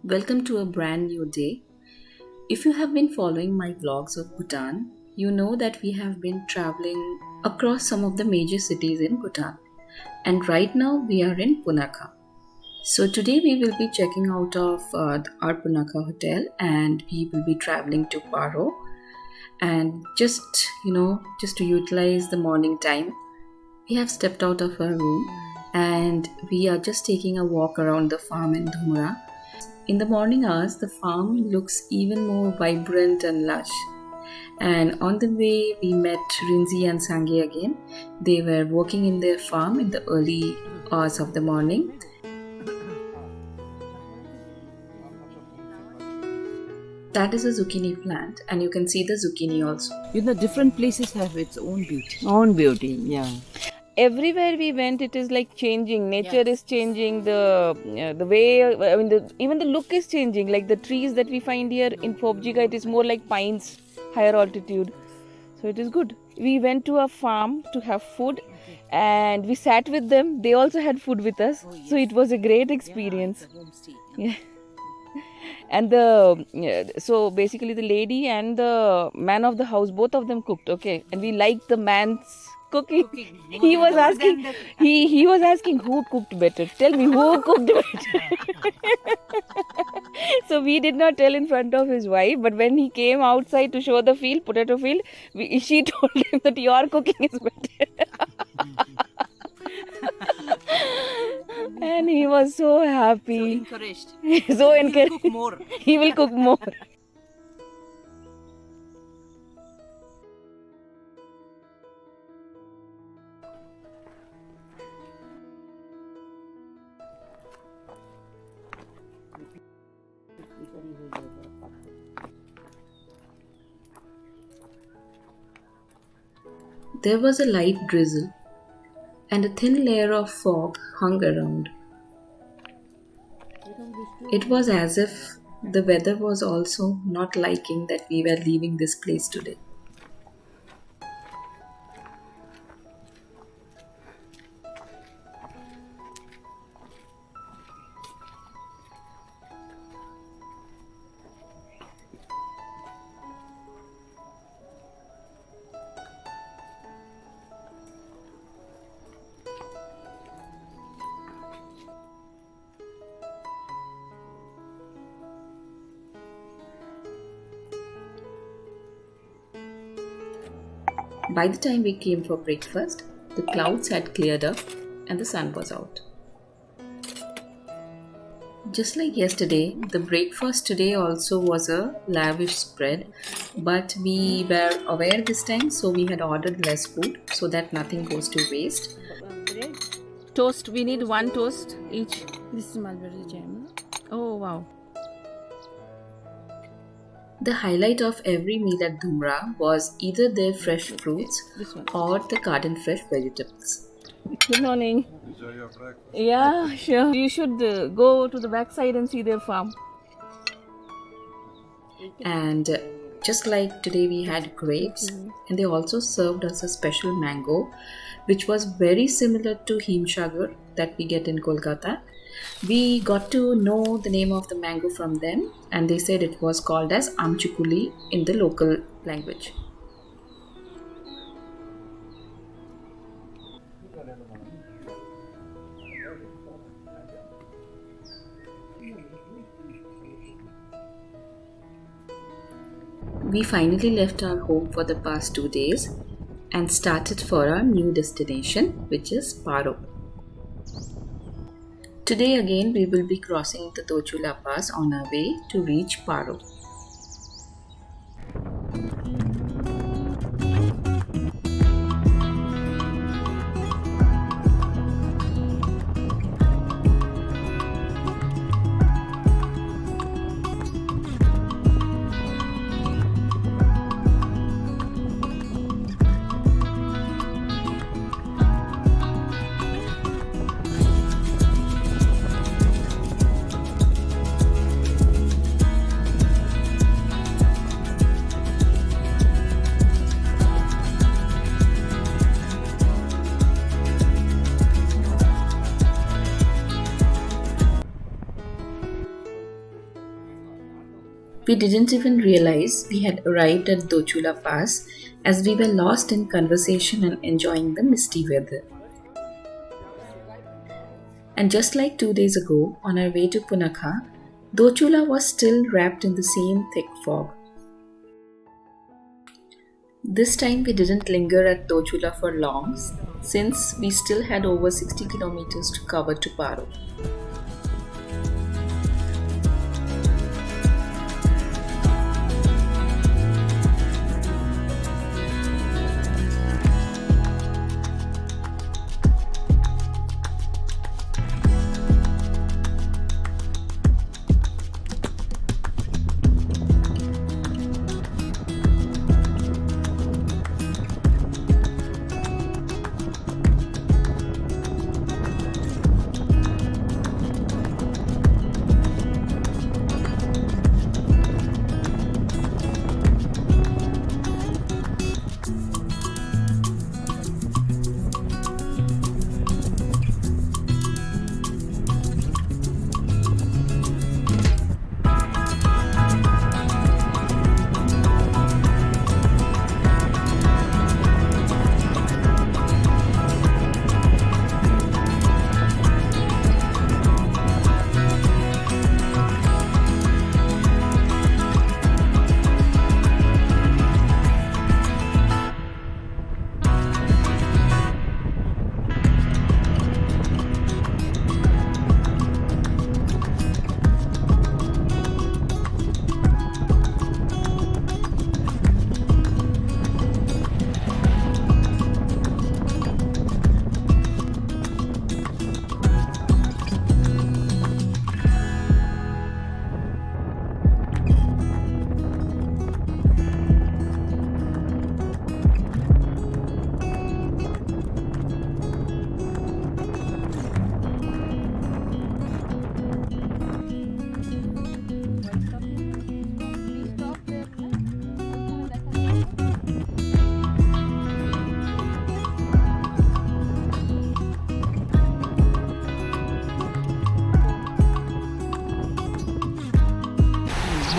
Welcome to a brand new day. If you have been following my vlogs of Bhutan, you know that we have been traveling across some of the major cities in Bhutan. And right now we are in Punakha. So today we will be checking out of our Punakha hotel and we will be traveling to Paro. And just to utilize the morning time, we have stepped out of our room and we are just taking a walk around the farm in Dhumra. In the morning hours, the farm looks even more vibrant and lush. And on the way, we met Rinzi and Sange again. They were working in their farm in the early hours of the morning. That is a zucchini plant, and you can see the zucchini also. Different places have its own beauty. Own beauty, yeah. Everywhere we went, it is like changing. Nature is changing. The way, even the look is changing. Like the trees that we find here in Phobjika, it is more like pines, higher altitude. So it is good. We went to a farm to have food, and we sat with them. They also had food with us. So it was a great experience. Yeah. And so basically the lady and the man of the house, both of them cooked. Okay, and we liked the man's cooking. He was asking, he was asking who cooked better. Tell me who cooked better. So we did not tell in front of his wife, but when he came outside to show the field, potato field, she told him that your cooking is better. And he was so happy. So encouraged. Cook more. He will cook more. There was a light drizzle, and a thin layer of fog hung around. It was as if the weather was also not liking that we were leaving this place today. By the time we came for breakfast, the clouds had cleared up and the sun was out. Just like yesterday, the breakfast today also was a lavish spread, but we were aware this time, so we had ordered less food so that nothing goes to waste. Toast, we need one toast each. This is mulberry jam. Oh wow. The highlight of every meal at Dhumra was either their fresh fruits or the garden fresh vegetables. Good morning. Enjoy your breakfast. Yeah, sure. You should go to the backside and see their farm. And just like today we had grapes, and they also served us a special mango which was very similar to himsagar that we get in Kolkata. We got to know the name of the mango from them, and they said it was called as amchukuli in the local language. We finally left our home for the past 2 days and started for our new destination, which is Paro. Today again we will be crossing the Dochula Pass on our way to reach Paro. We didn't even realize we had arrived at Dochula Pass as we were lost in conversation and enjoying the misty weather. And just like 2 days ago, on our way to Punakha, Dochula was still wrapped in the same thick fog. This time we didn't linger at Dochula for long since we still had over 60 kilometers to cover to Paro.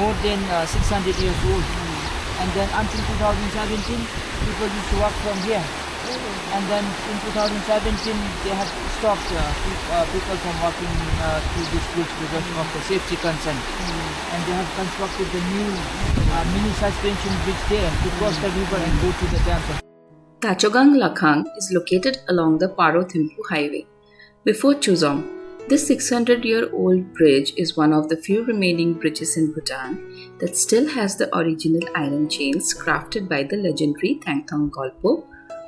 More than 600 years old. And then until 2017, people used to walk from here. And then in 2017, they have stopped people from walking through this bridge because of the safety concern. And they have constructed the new mini suspension bridge there to cross the river and go to the temple. Tachogang Lhakhang is located along the Paro Thimphu highway. Before Chuzong, this 600-year-old bridge is one of the few remaining bridges in Bhutan that still has the original iron chains crafted by the legendary Thangthong Golpo,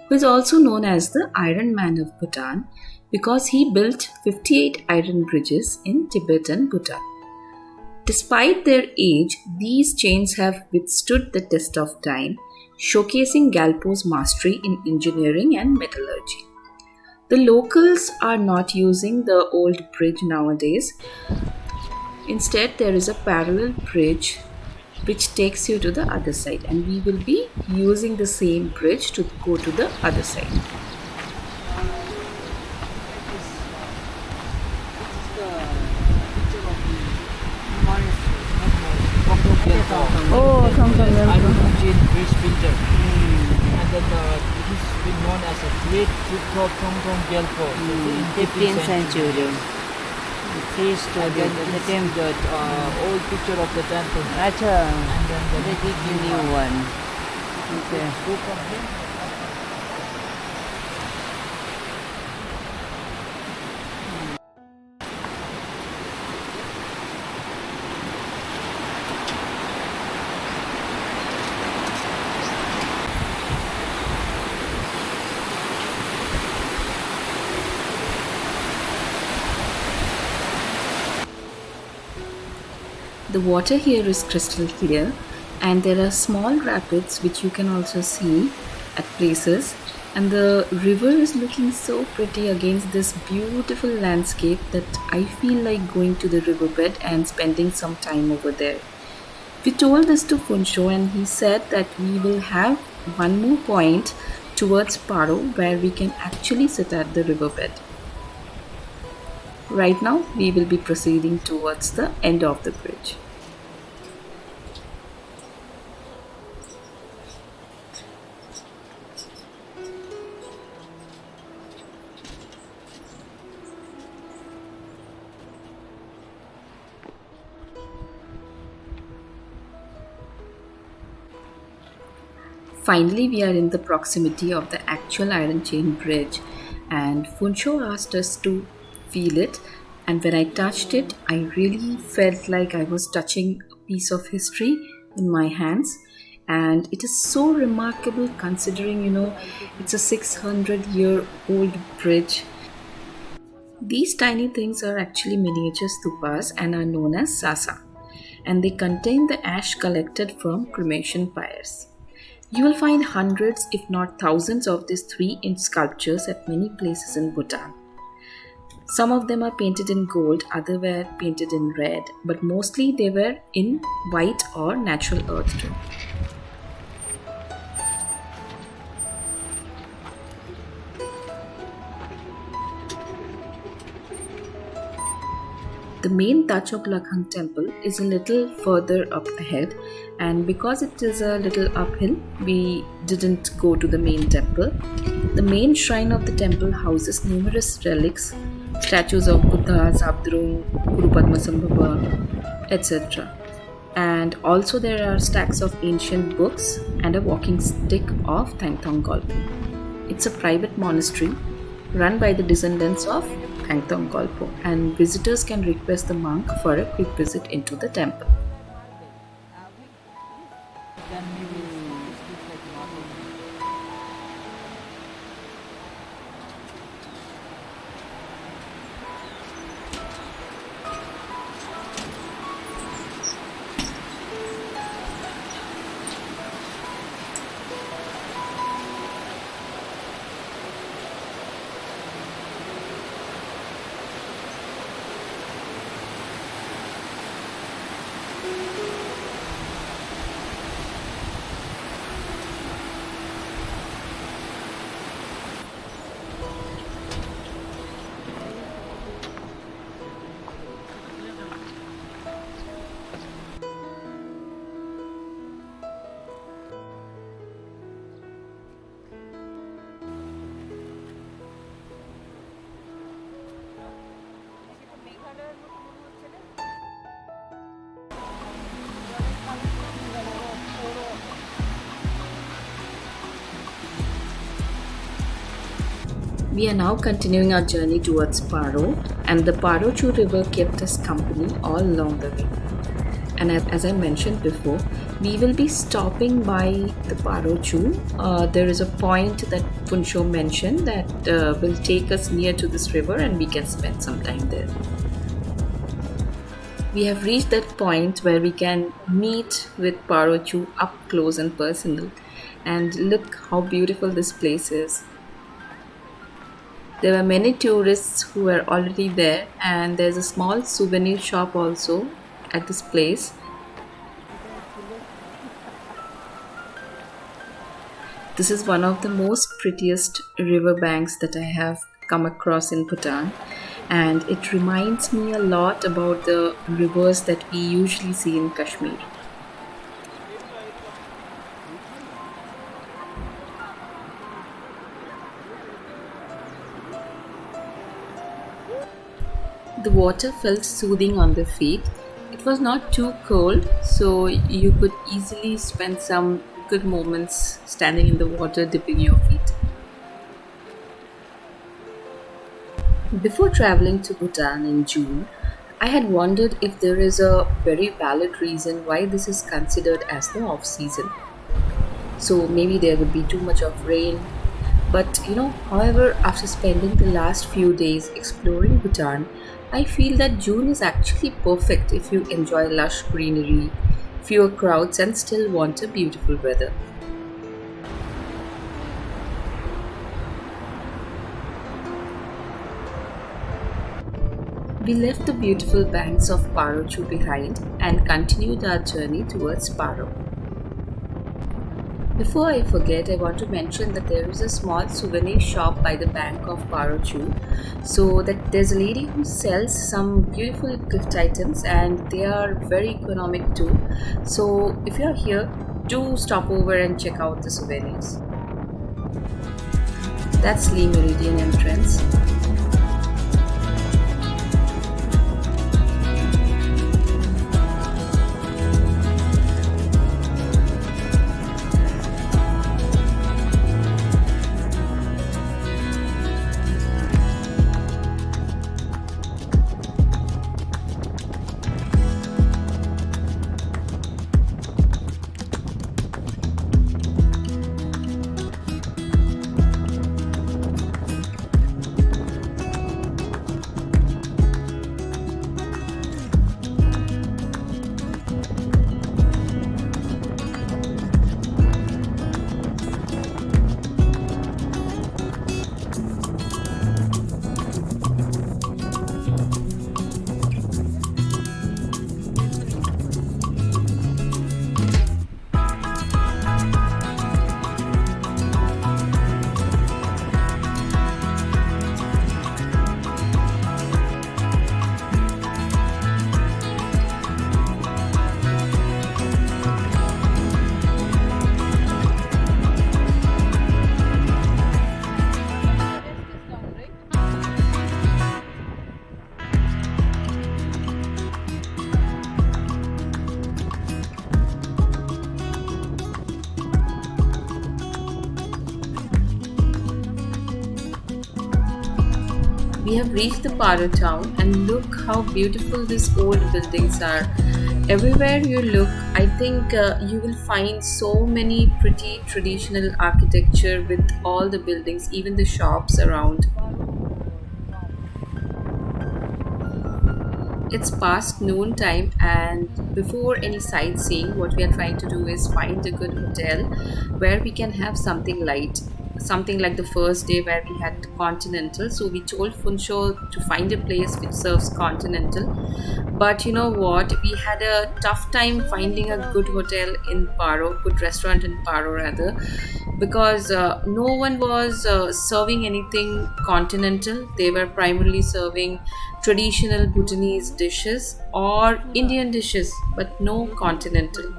who is also known as the Iron Man of Bhutan because he built 58 iron bridges in Tibet and Bhutan. Despite their age, these chains have withstood the test of time, showcasing Galpo's mastery in engineering and metallurgy. The locals are not using the old bridge nowadays. Instead, there is a parallel bridge which takes you to the other side, and we will be using the same bridge to go to the other side. Oh, something I don't else. know, Great Spinter. And then he's been known as a great Thongthong Gelpo in 15th century. The priest to And the, then the the temple. old picture of the temple. Acha, And then they did the new one. Okay. Go from here. The water here is crystal clear, and there are small rapids which you can also see at places, and the river is looking so pretty against this beautiful landscape that I feel like going to the riverbed and spending some time over there. We told this to Funsho and he said that we will have one more point towards Paro where we can actually sit at the riverbed. Right now we will be proceeding towards the end of the bridge. Finally, we are in the proximity of the actual iron chain bridge, and Funsho asked us to feel it. And when I touched it, I really felt like I was touching a piece of history in my hands. And it is so remarkable considering, it's a 600-year-old bridge. These tiny things are actually miniature stupas and are known as sasa, and they contain the ash collected from cremation pyres. You will find hundreds, if not thousands, of these 3-inch sculptures at many places in Bhutan. Some of them are painted in gold, others were painted in red, but mostly they were in white or natural earth tone. The main Tachogang Lhakhang temple is a little further up ahead, and because it is a little uphill, we didn't go to the main temple. The main shrine of the temple houses numerous relics, statues of Buddha, Zabdrung, Guru Padmasambhava, etc. And also there are stacks of ancient books and a walking stick of Thangthong Golpo. It's a private monastery run by the descendants of Thangthong Golpo, and visitors can request the monk for a quick visit into the temple. Then maybe it's like normal. We are now continuing our journey towards Paro, and the Paro Chu river kept us company all along the way. And as I mentioned before, we will be stopping by the Paro Chu. There is a point that Punsho mentioned that will take us near to this river and we can spend some time there. We have reached that point where we can meet with Paro Chu up close and personal, and look how beautiful this place is. There were many tourists who were already there, and there's a small souvenir shop also at this place. This is one of the most prettiest river banks that I have come across in Bhutan, and it reminds me a lot about the rivers that we usually see in Kashmir. The water felt soothing on the feet. It was not too cold, so you could easily spend some good moments standing in the water dipping your feet. Before traveling to Bhutan in June, I had wondered if there is a very valid reason why this is considered as the off season. So maybe there would be too much of rain. But however, after spending the last few days exploring Bhutan, I feel that June is actually perfect if you enjoy lush greenery, fewer crowds, and still want a beautiful weather. We left the beautiful banks of Paro Chu behind and continued our journey towards Paro. Before I forget, I want to mention that there is a small souvenir shop by the bank of Paro Chu. So that there's a lady who sells some beautiful gift items, and they are very economic too. So if you're here, do stop over and check out the souvenirs. That's Lee Meridian entrance. we have reached the Paro town, and look how beautiful these old buildings are. Everywhere you look, I think you will find so many pretty traditional architecture with all the buildings, even the shops around. It's past noon time, and before any sightseeing, what we are trying to do is find a good hotel where we can have something light. Something like the first day where we had continental. So we told Funsho to find a place which serves continental. But you know what? We had a tough time finding a good hotel in Paro, good restaurant in Paro rather, because no one was serving anything continental. They were primarily serving traditional Bhutanese dishes or Indian dishes, but no continental.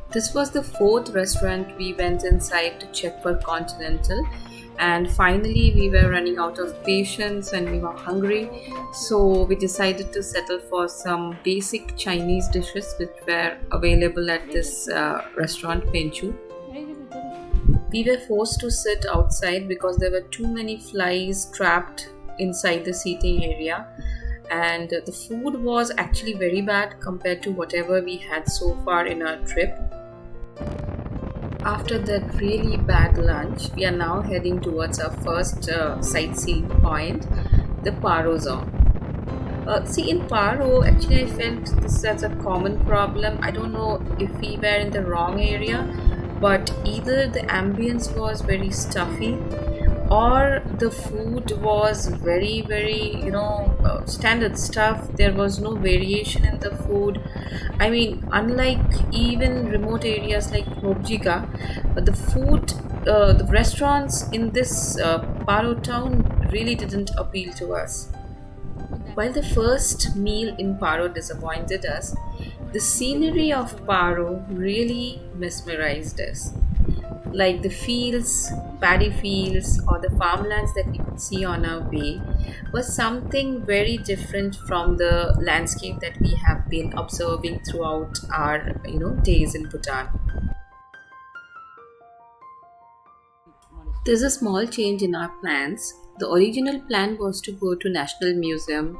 This was the fourth restaurant we went inside to check for continental, and finally we were running out of patience and we were hungry, so we decided to settle for some basic Chinese dishes which were available at this restaurant Kyichu. We were forced to sit outside because there were too many flies trapped inside the seating area, and the food was actually very bad compared to whatever we had so far in our trip. After that really bad lunch, we are now heading towards our first sightseeing point, the Paro Dzong. See, in Paro, actually I felt this as a common problem. I don't know if we were in the wrong area, but either the ambience was very stuffy or the food was very standard stuff. There was no variation in the food. I mean, unlike even remote areas like Phobjika, but the food, the restaurants in this Paro town really didn't appeal to us. While the first meal in Paro disappointed us, the scenery of Paro really mesmerized us. Like the fields, paddy fields, or the farmlands that we could see on our way was something very different from the landscape that we have been observing throughout our days in Bhutan. There's a small change in our plans. The original plan was to go to National Museum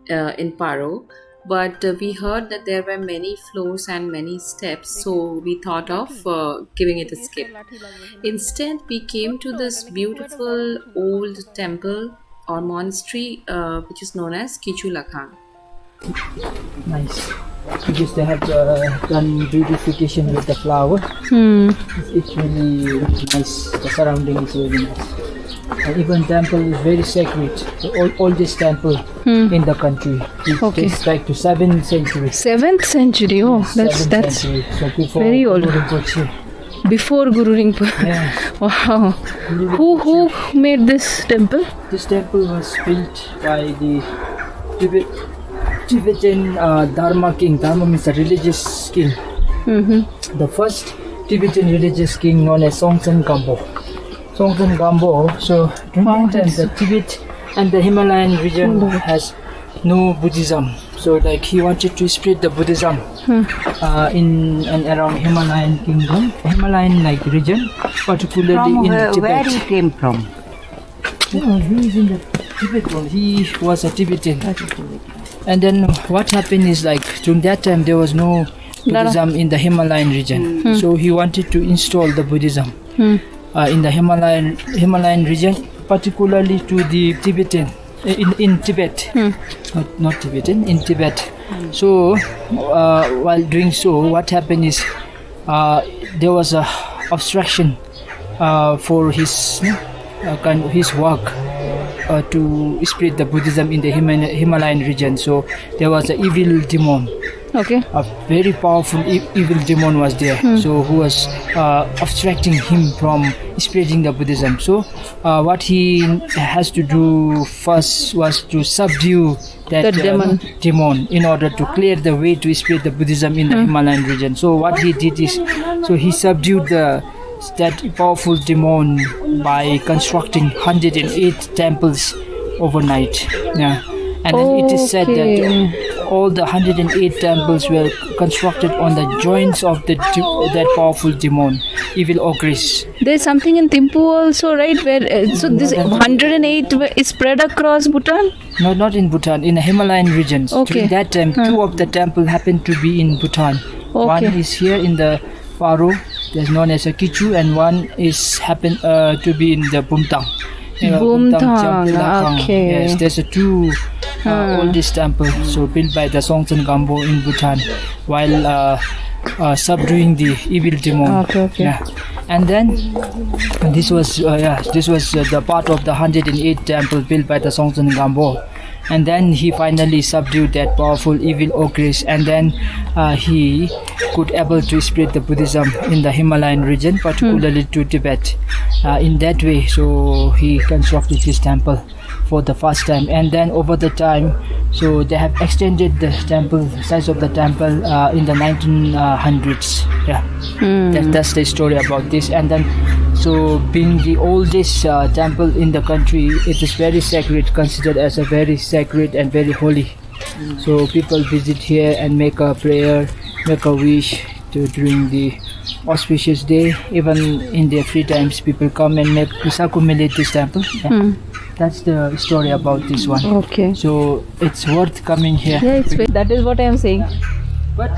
in Paro, but we heard that there were many floors and many steps, so we thought of giving it a skip. Instead, we came to this beautiful old temple or monastery which is known as Kyichu Lhakhang. Nice. Because they have done beautification with the flower. It's really nice. The surrounding is really nice. And even temple is very sacred. The oldest temple in the country. It dates back to 7th century. 7th century. Oh, that's 7th century. So before very old. Guru Rinpoche. Before Guru Ringpung. Yeah. Wow. Who made this temple? This temple was built by the Tibetan Dharma king. Dharma means a religious king. The first Tibetan religious king known as Songtsen Gampo. Songtsen Gampo. So during that time, the Tibet and the Himalayan region has no Buddhism. So like he wanted to spread the Buddhism in and around Himalayan kingdom, Himalayan like region, particularly in Tibet. Where he came from? Yeah, he is in the Tibet one. He was a Tibetan. And then what happened is like during that time there was no Buddhism in the Himalayan region. So he wanted to install the Buddhism in the Himalayan region, particularly to the Tibetan in Tibet, not Tibetan, in Tibet. So while doing so, what happened is there was a obstruction for his work to spread the Buddhism in the Himalayan region. So there was an evil demon. Okay. A very powerful evil demon was there, so who was obstructing him from spreading the Buddhism. So what he has to do first was to subdue that demon in order to clear the way to spread the Buddhism in the Himalayan region. So what he did is, so he subdued that powerful demon by constructing 108 temples overnight. Yeah. And then it is said that all the 108 temples were constructed on the joints of that powerful demon, evil ogress. There's something in Thimphu also, right? Where so this 108 is spread across Bhutan. No, not in Bhutan, in the Himalayan regions. Okay. During that time, two of the temples happened to be in Bhutan. One Okay. is here in the Paro, that's known as a Kyichu, and one is happened to be in the Bhutan. Bhutan, okay. Yes, there's a two oldest temple, so built by the Songtsen Gampo in Bhutan, while subduing the evil demon. Okay. Yeah. And then this was the part of the 108 temple built by the Songtsen Gampo. And then he finally subdued that powerful evil ogress, and then he could able to spread the Buddhism in the Himalayan region, particularly to Tibet. In that way, so he constructed this temple for the first time, and then over the time, so they have extended the temple size of the temple in the 1900s. Yeah, that's the story about this. And then, so being the oldest temple in the country, it is very sacred, considered as a very sacred and very holy. So people visit here and make a prayer, make a wish during the auspicious day. Even in their free times, people come and circumambulate this temple. Yeah. That's the story about this one. Okay. So it's worth coming here. Yeah, that is what I am saying. But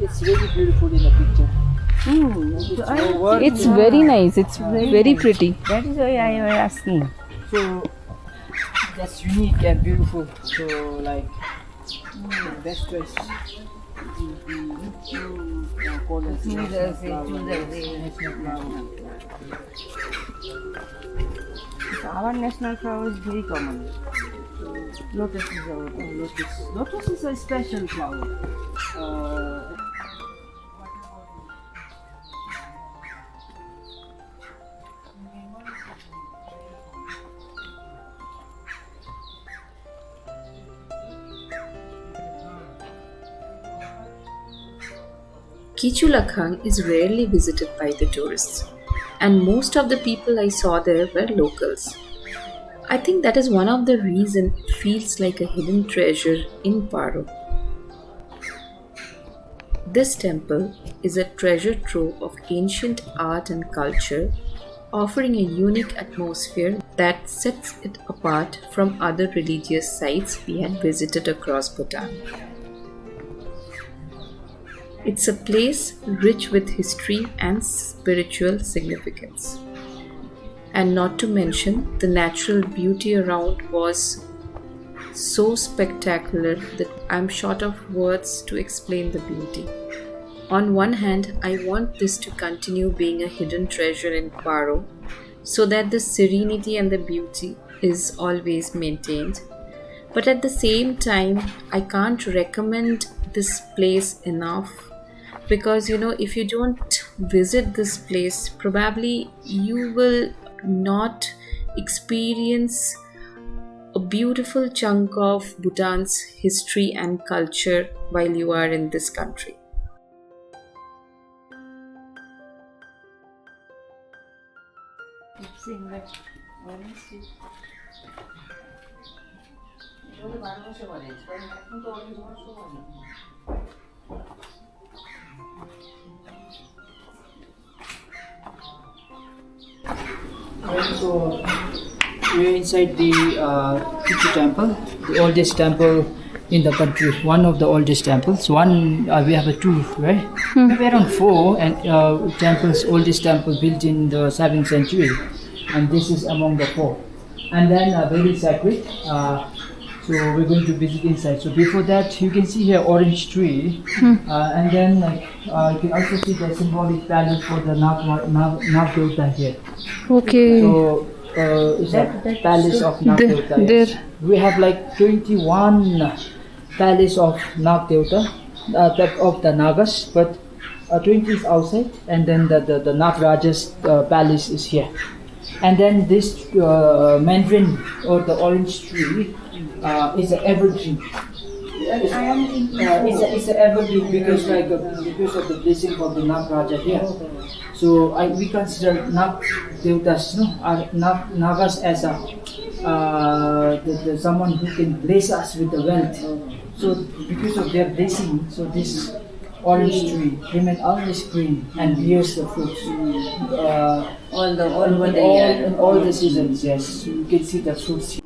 it's really beautiful in the picture. It's very nice. It's very pretty. That is why I was asking. So that's unique and beautiful. So like the best dress. Our national flower is very common. Lotus is our lotus. Lotus is a special flower. Kyichu Lhakhang is rarely visited by the tourists, and most of the people I saw there were locals. I think that is one of the reasons it feels like a hidden treasure in Paro. This temple is a treasure trove of ancient art and culture, offering a unique atmosphere that sets it apart from other religious sites we had visited across Bhutan. It's a place rich with history and spiritual significance. And not to mention, the natural beauty around was so spectacular that I'm short of words to explain the beauty. On one hand, I want this to continue being a hidden treasure in Paro, so that the serenity and the beauty is always maintained. But at the same time, I can't recommend this place enough, because if you don't visit this place, probably you will not experience a beautiful chunk of Bhutan's history and culture while you are in this country. So we're inside the Kyichu temple, the oldest temple in the country, one of the oldest temples. One we have two, right? We have around four and temples, oldest temple built in the 7th century, and this is among the four. And then very sacred. So we're going to visit inside. So before that, you can see here orange tree, and then you can also see the symbolic palace for the Nag here. Okay. So it's a palace of Nag Devta. Yes. We have like 21 palace of Nag Devta, of the Nagas, but 20 is outside, and then the Nag Raja's palace is here. And then this mandarin or the orange tree is an evergreen. It's an evergreen because because of the blessing of the Nag Raja here. So we consider Nag Devtas, Nagas as the someone who can bless us with the wealth. So because of their blessing, so this orange tree, remain always green and bears the fruits. All over the year. In all the seasons, yes. You can see the fruits.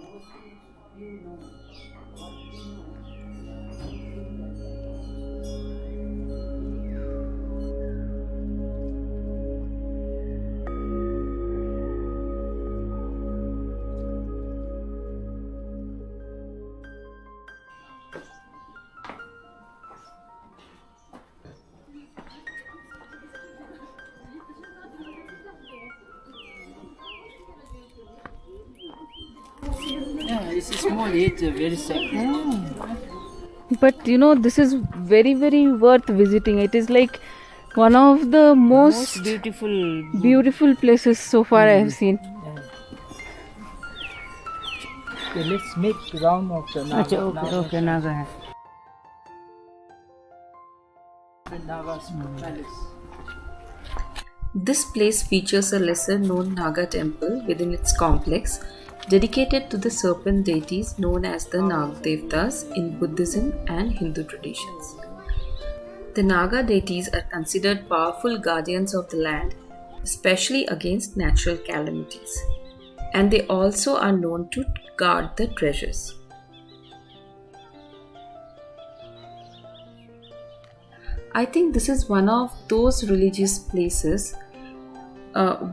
Yeah, it's small yet very sacred. But you know, this is very, very worth visiting. It is like one of the most beautiful places so far I have seen. Yeah. Okay, let's make round of the Naga. Okay, Naga. Naga's palace. This place features a lesser known Naga temple within its complex, dedicated to the serpent deities known as the Nagdevtas in Buddhism and Hindu traditions. The Naga deities are considered powerful guardians of the land, especially against natural calamities, and they also are known to guard the treasures. I think this is one of those religious places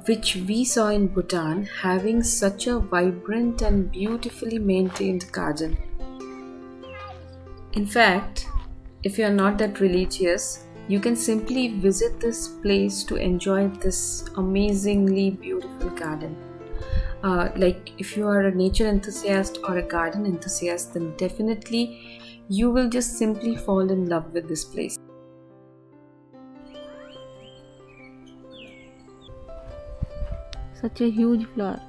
which we saw in Bhutan, having such a vibrant and beautifully maintained garden. In fact, if you are not that religious, you can simply visit this place to enjoy this amazingly beautiful garden. Like if you are a nature enthusiast or a garden enthusiast, then definitely you will just simply fall in love with this place. Such a huge flower.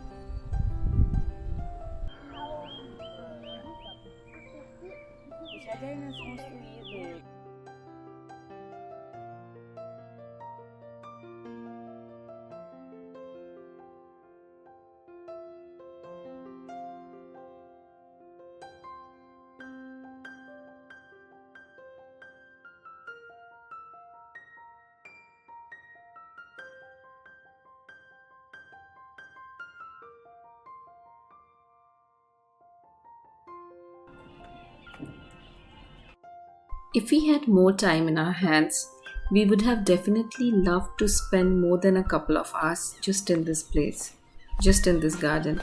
If we had more time in our hands, we would have definitely loved to spend more than a couple of hours just in this place, just in this garden.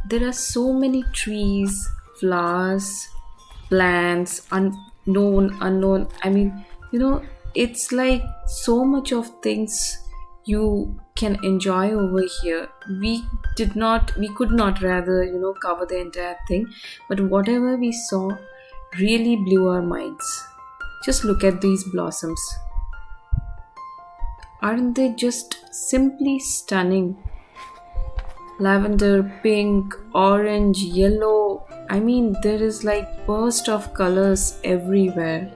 There are so many trees, flowers, plants, unknown. I mean, it's like so much of things you can enjoy over here. We could not rather, cover the entire thing, but whatever we saw really blew our minds. Just look at these blossoms. Aren't they just simply stunning? Lavender, pink, orange, yellow. I mean, there is like burst of colors everywhere.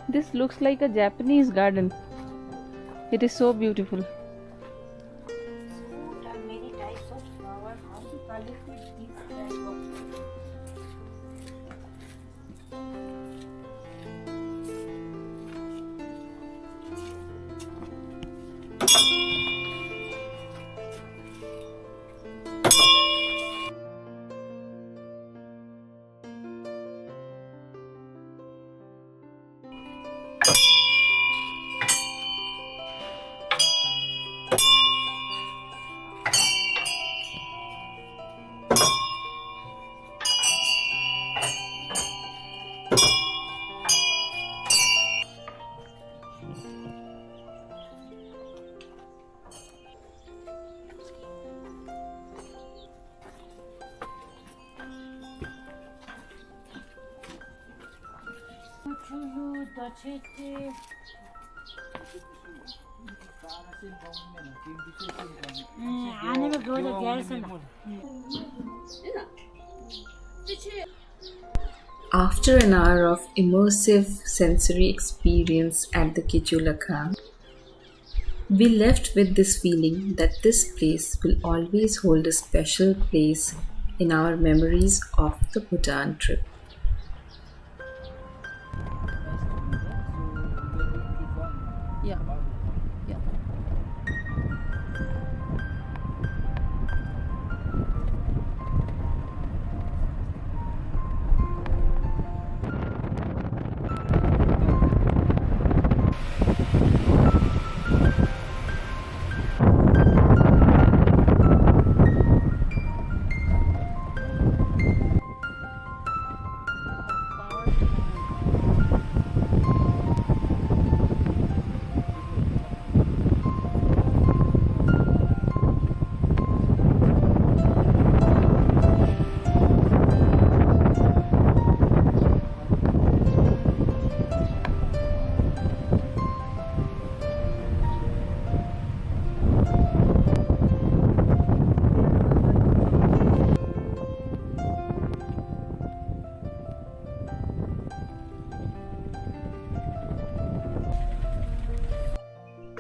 This looks like a Japanese garden. It is so beautiful. There are many types of flowers. How to collect these type of I never go to Garrison. After an hour of immersive sensory experience at the Kyichu Lhakhang, we left with this feeling that this place will always hold a special place in our memories of the Bhutan trip. Yeah. Yeah.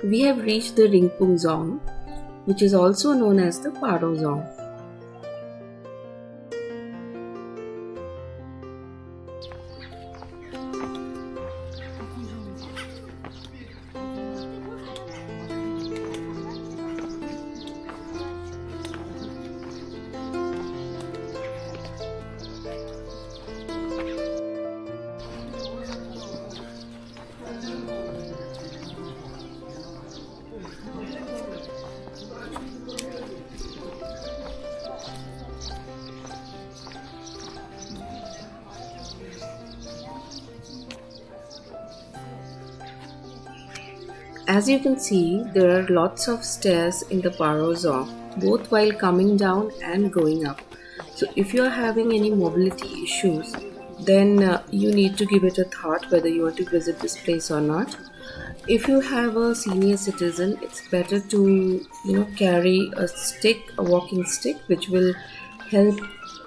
We have reached the Ringpung Dzong, which is also known as the Paro Dzong. As you can see, there are lots of stairs in the Paro Dzong, both while coming down and going up. So if you are having any mobility issues, then you need to give it a thought whether you want to visit this place or not. If you have a senior citizen, it's better to carry a stick, a walking stick, which will help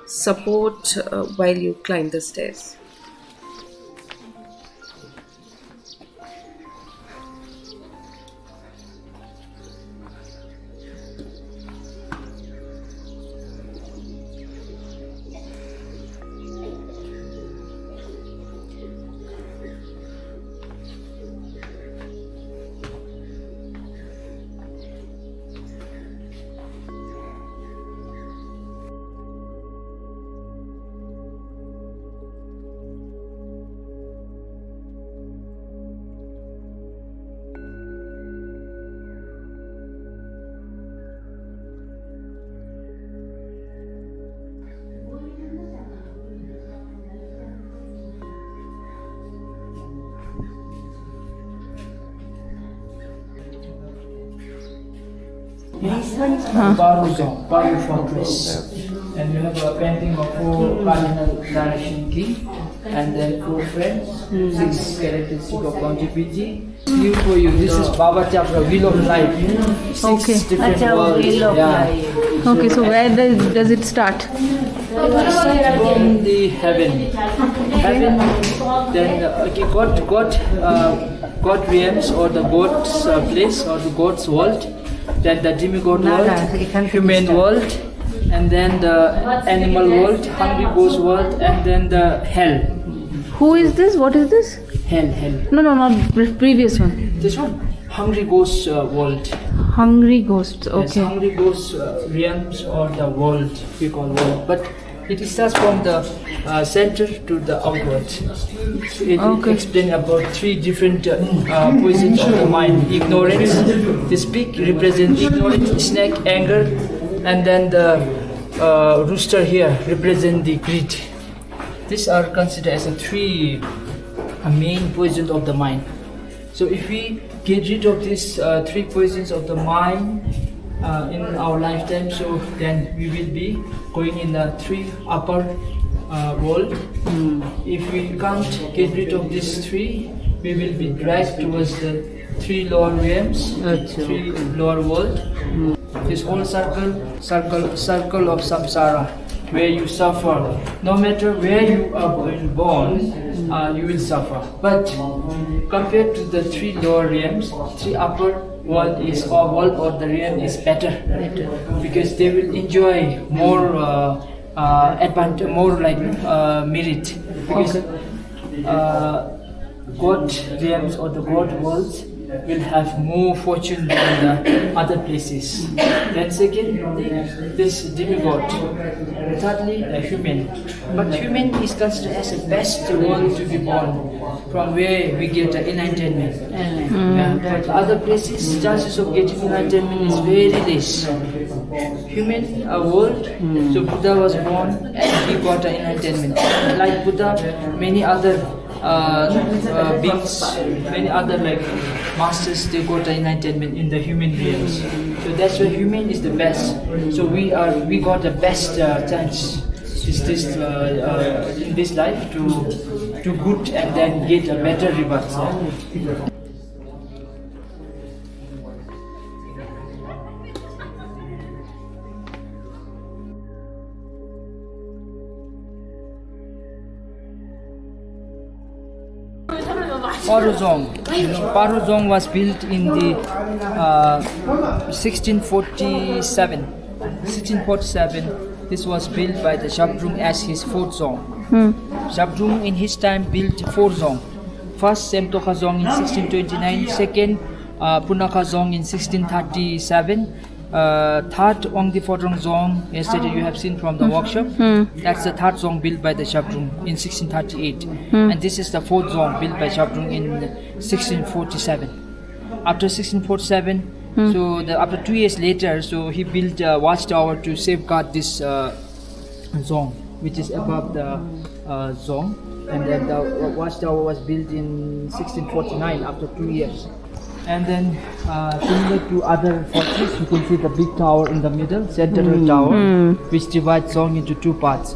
support while you climb the stairs. Paro Dzong, Paro Fortress. And you have a painting of 4 cardinal direction king, and then 4 friends, 6 characteristics of longevity. View for you, this is Baba Chakra, Wheel of Life. 6 different worlds. Okay, so where does it start? From the heaven. Heaven, then God realms, or the God's place, or the God's world. Then the demigod world, human world, and then the animal world, hungry ghost world, and then the hell. Who is this? What is this? Hell. No, not previous one. This one, hungry ghost world. Hungry ghosts. Okay. Yes, hungry ghost realms, or the world, we call world. But it starts from the center to the outward. It explains about 3 different positions of the mind. Ignorance, this pig represents ignorance, snake, anger, and then the rooster here represents the greed. These are considered as the 3 main positions of the mind. So if we get rid of these 3 positions of the mind in our lifetime, so then we will be going in the 3 upper world. If we can't get rid of these 3, we will be dragged towards the three lower realms, Acha, three lower world. This whole circle of samsara, where you suffer. No matter where you are born, you will suffer. But compared to the three lower realms, three upper world or the realm is better, because they will enjoy more advantage, more like merit. Because God realms or the God worlds will have more fortune than the other places. Then second, this demigod. Thirdly, a human. But human is considered as the best world to be born, from where we get enlightenment. But other places, chances of getting enlightenment is very less. Human world, so Buddha was born and he got enlightenment. Like Buddha, many other beings, many other like masters, they got enlightenment in the human beings. So that's why human is the best. So we got the best chance is this in this life to good and then get a better rebirth. Paro Dzong. Paro Dzong was built in the 1647. 1647. This was built by the Shabdrung as his fourth Dzong. Shabdrung in his time built four Dzong. First Semtoka Dzong in 1629. Second Punakha Dzong in 1637. Third Ongdi Fodrong Dzong, yesterday you have seen from the workshop. That's the third Dzong built by the Shabdrung in 1638. And this is the fourth Dzong built by Shabdrung in 1647. After 1647, so after 2 years later, so he built a watchtower to safeguard this Dzong, which is above the Dzong. And then the watchtower was built in 1649 after 2 years. And then similar to other fortresses, you can see the big tower in the middle, central tower, which divides Dzong into two parts.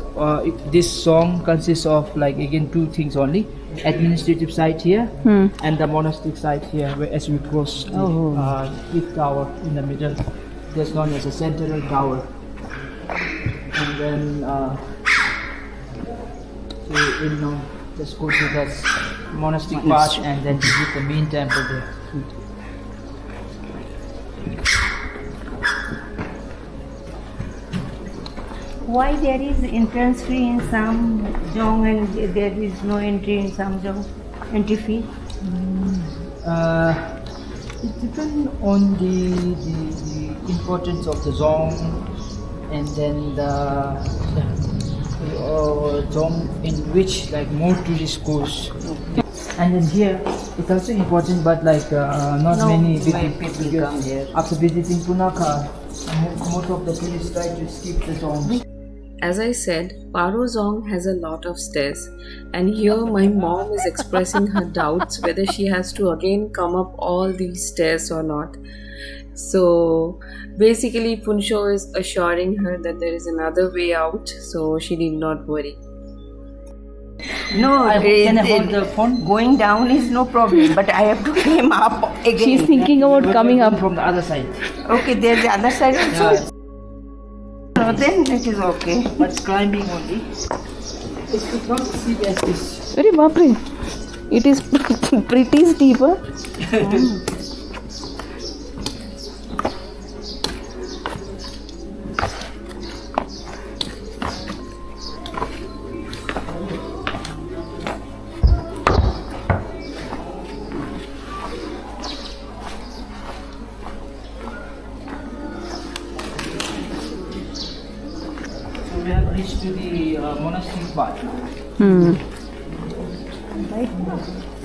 This Dzong consists of like again two things only: administrative site here and the monastic site here. Where as we cross the big tower in the middle, that's known as a central tower. And then so we'll now just go to the monastic part and then visit the main temple there. Why there is entrance fee in some Dzong and there is no entry in some Dzong? Entry fee? It depends on the importance of the Dzong and then the Dzong in which like more tourist goes. And then here it's also important, but like not many people come here. After visiting Punakha, most of the tourists try to skip the Dzong. As I said, Paro Dzong has a lot of stairs, and here my mom is expressing her doubts whether she has to again come up all these stairs or not. So basically Punsho is assuring her that there is another way out, so she need not worry. No, Can I hold the phone? going down is no problem, but I have to climb up again. She's thinking about coming up. From the other side. Okay, there's the other side also. No, then it is okay. But climbing only. It's not steep as this. Very bapre. It is pretty steep. Huh? We have reached to the monastery part.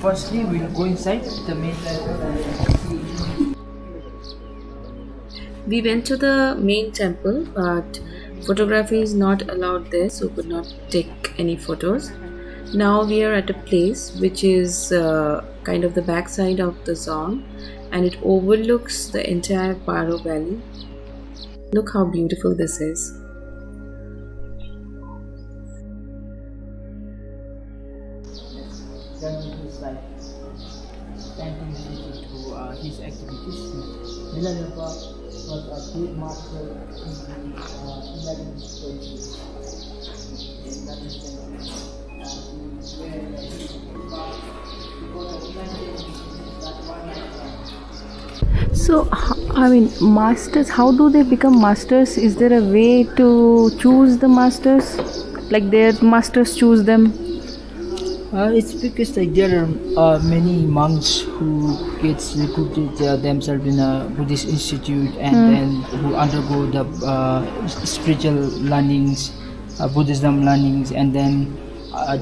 Firstly, we will go inside the main temple. We went to the main temple, but photography is not allowed there, so could not take any photos. Now we are at a place which is kind of the backside of the Dzong, and it overlooks the entire Paro Valley. Look how beautiful this is. painting related to his activities. Milarepa was a great master in the 11th century. In 11th century, So, I mean, masters, how do they become masters? Is there a way to choose the masters? Like their masters choose them? It's because like there are many monks who gets recruited themselves in a Buddhist institute and then who undergo the spiritual learnings, Buddhism learnings, and then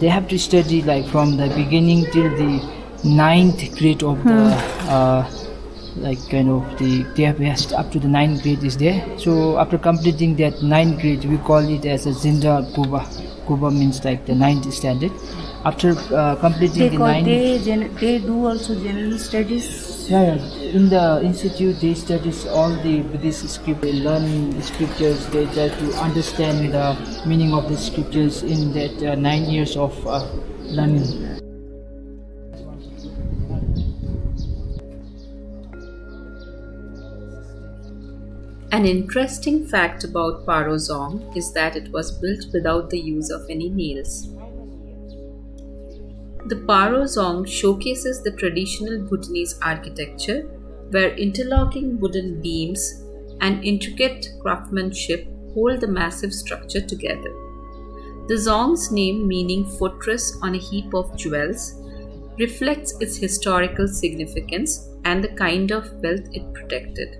they have to study like from the beginning till the ninth grade of the like kind of the they have up to the ninth grade is there. So after completing that ninth grade, we call it as a Zinda Kuba. Kuba means like the ninth standard. After completing the ninth, they do also general studies. yeah, in the institute they studies all the Buddhist script. They learn the scriptures. They try to understand the meaning of the scriptures in that 9 years of learning. An interesting fact about Paro Dzong is that it was built without the use of any nails. The Paro Dzong showcases the traditional Bhutanese architecture where interlocking wooden beams and intricate craftsmanship hold the massive structure together. The Dzong's name, meaning fortress on a heap of jewels, reflects its historical significance and the kind of wealth it protected.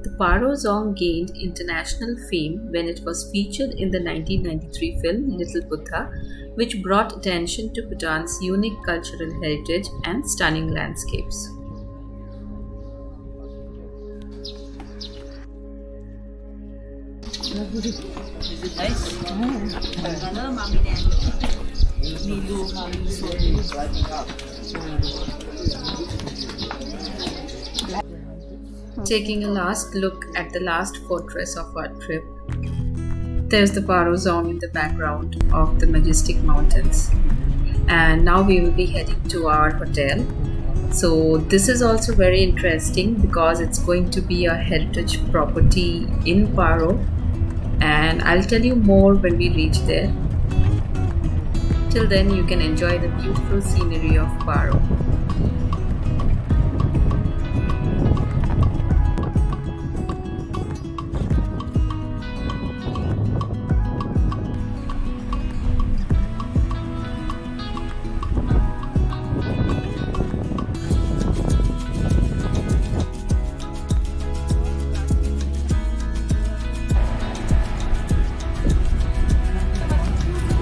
The Paro Dzong gained international fame when it was featured in the 1993 film Little Buddha, which brought attention to Bhutan's unique cultural heritage and stunning landscapes. Is it nice? Taking a last look at the last fortress of our trip, there's the Paro Dzong in the background of the majestic mountains. And now we will be heading to our hotel. So this is also very interesting because it's going to be a heritage property in Paro, and I'll tell you more when we reach there. Till then, you can enjoy the beautiful scenery of Paro.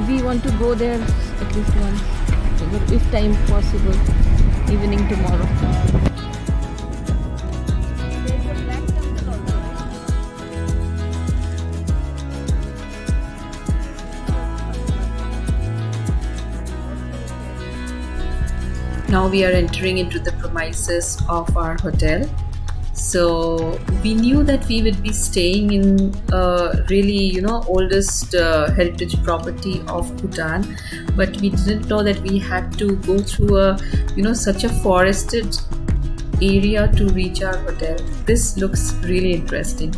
We want to go there at least once, if time possible, evening tomorrow. Now we are entering into the premises of our hotel. So we knew that we would be staying in a really, oldest heritage property of Bhutan, but we didn't know that we had to go through such a forested area to reach our hotel. This looks really interesting.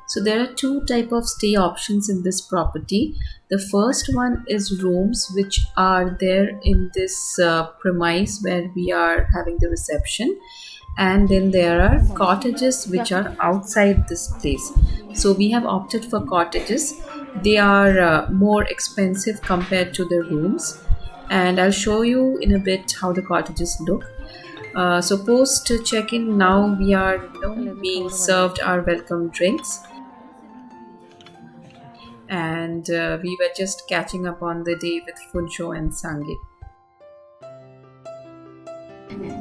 So there are two type of stay options in this property. The first one is rooms which are there in this premise where we are having the reception, and then there are cottages which are outside this place. So we have opted for cottages. They are more expensive compared to the rooms, and I'll show you in a bit how the cottages look. So post check-in, now we are being served our welcome drinks. and we were just catching up on the day with Funsho and Sange.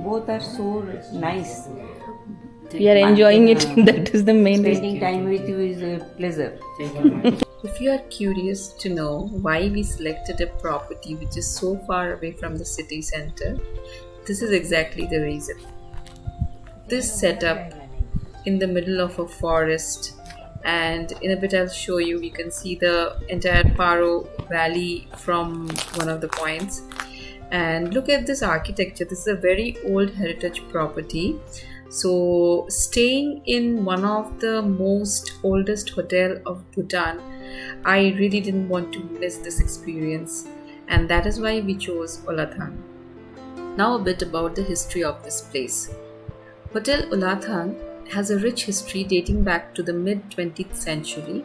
Both are so nice. We are enjoying it. That is the main reason. Spending time with you is a pleasure. If you are curious to know why we selected a property which is so far away from the city center, this is exactly the reason. This setup in the middle of a forest, and in a bit I'll show you, you can see the entire Paro Valley from one of the points. And look at this architecture. This is a very old heritage property. So staying in one of the most oldest hotel of Bhutan, I really didn't want to miss this experience, and that is why we chose Olathang. Now a bit about the history of this place. Hotel Olathang has a rich history dating back to the mid-20th century.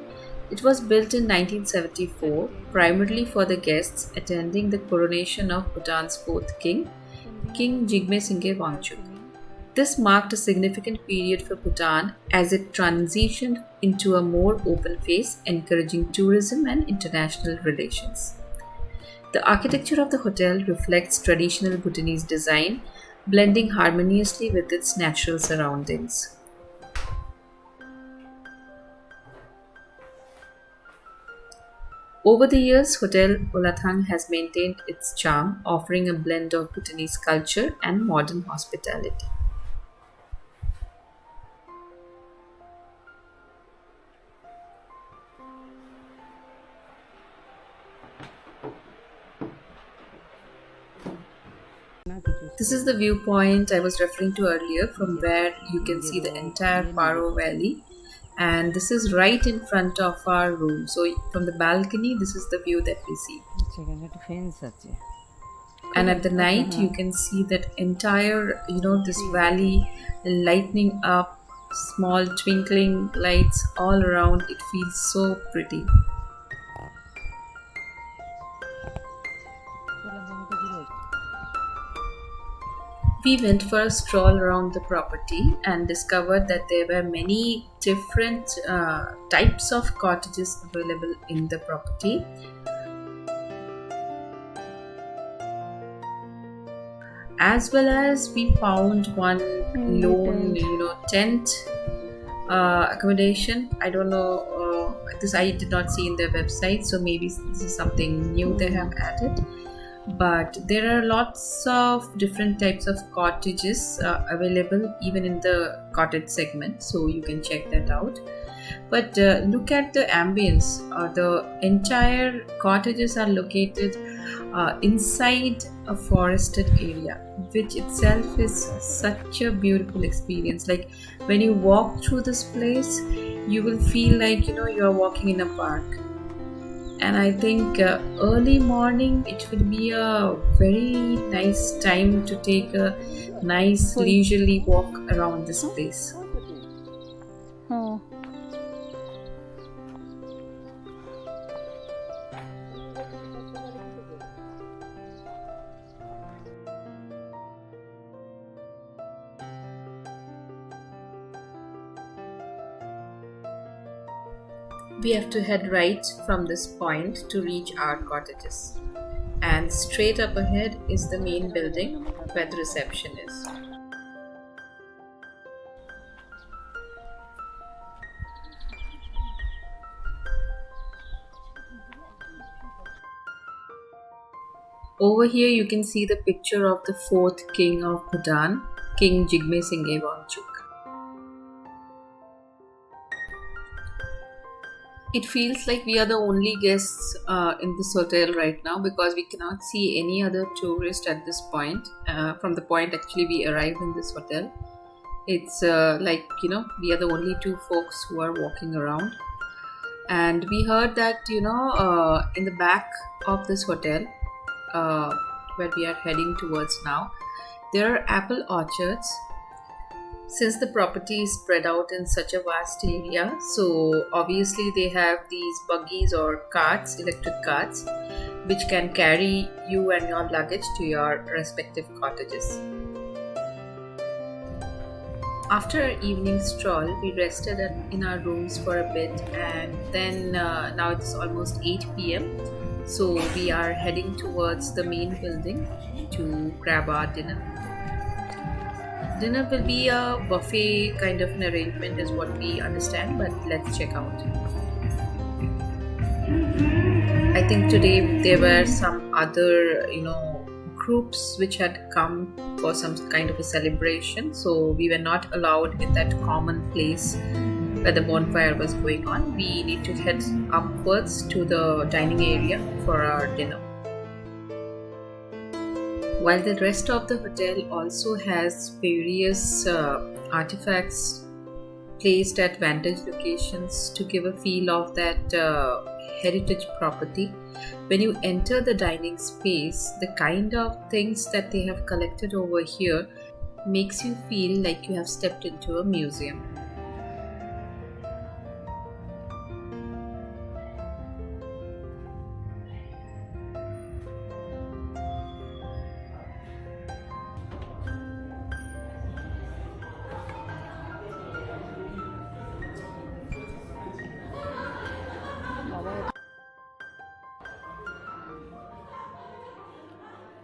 It was built in 1974 primarily for the guests attending the coronation of Bhutan's fourth king, King Jigme Singye Wangchuk. This marked a significant period for Bhutan as it transitioned into a more open phase, encouraging tourism and international relations. The architecture of the hotel reflects traditional Bhutanese design, blending harmoniously with its natural surroundings. Over the years, Hotel Olathang has maintained its charm, offering a blend of Bhutanese culture and modern hospitality. This is the viewpoint I was referring to earlier, from where you can see the entire Paro Valley, and this is right in front of our room. So from the balcony, this is the view that we see. And at the night, you can see that entire, this valley lightening up, small twinkling lights all around. It feels so pretty. We went for a stroll around the property and discovered that there were many different types of cottages available in the property. As well as we found one lone, tent accommodation. I don't know, this I did not see in their website, so maybe this is something new they have added. But there are lots of different types of cottages available even in the cottage segment, so you can check that out. But look at the ambience. The entire cottages are located inside a forested area, which itself is such a beautiful experience. Like when you walk through this place, you will feel like you are walking in a park. And I think early morning it will be a very nice time to take a nice leisurely walk around this place. Oh. We have to head right from this point to reach our cottages. And straight up ahead is the main building where the reception is. Over here you can see the picture of the fourth king of Bhutan, King Jigme Singye Wangchuk. It feels like we are the only guests in this hotel right now, because we cannot see any other tourist at this point. From the point actually we arrived in this hotel, it's we are the only two folks who are walking around. And we heard that in the back of this hotel, where we are heading towards now, there are apple orchards. Since the property is spread out in such a vast area, so obviously they have these buggies or carts, electric carts, which can carry you and your luggage to your respective cottages. After our evening stroll, we rested in our rooms for a bit, and then now it's almost 8 p.m. So we are heading towards the main building to grab our dinner. Dinner will be a buffet kind of an arrangement, is what we understand, but let's check out. I think today there were some other, groups which had come for some kind of a celebration, so we were not allowed in that common place where the bonfire was going on. We need to head upwards to the dining area for our dinner. While the rest of the hotel also has various artifacts placed at vantage locations to give a feel of that heritage property, when you enter the dining space, the kind of things that they have collected over here makes you feel like you have stepped into a museum.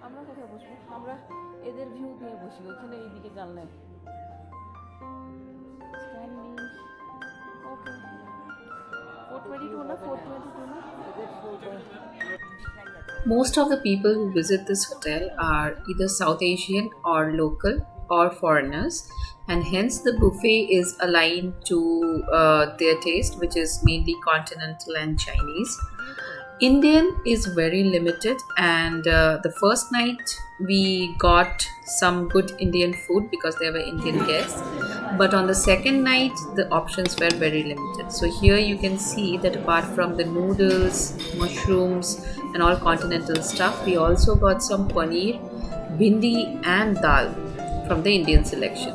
আমরা কোথায় বসবো? আমরা এদের view নিয়ে বসি, ওখানে এইদিকে জানলায় স্ট্যান্ডিং। ওকে, 422 না 422 না? Most of the people who visit this hotel are either South Asian or local or foreigners, and hence the buffet is aligned to their taste, which is mainly continental and Chinese. Indian is very limited, and the first night we got some good Indian food because there were Indian guests, but on the second night the options were very limited. So here you can see that apart from the noodles, mushrooms and all continental stuff, we also got some paneer, bhindi and dal from the Indian selection.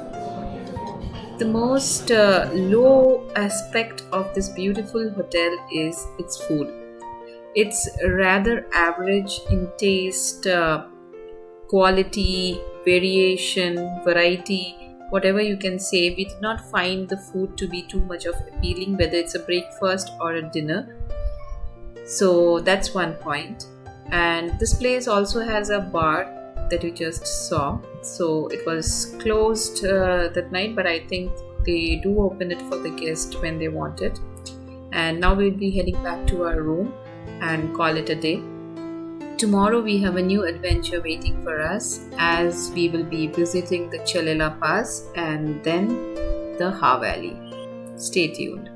The most low aspect of this beautiful hotel is its food. It's rather average in taste, quality, variation, variety, whatever you can say. We did not find the food to be too much of appealing, whether it's a breakfast or a dinner. So that's one point. And this place also has a bar that we just saw. So it was closed that night, but I think they do open it for the guest when they want it. And now we'll be heading back to our room and call it a day. Tomorrow we have a new adventure waiting for us, as we will be visiting the Dochula Pass and then the Ha Valley. Stay tuned.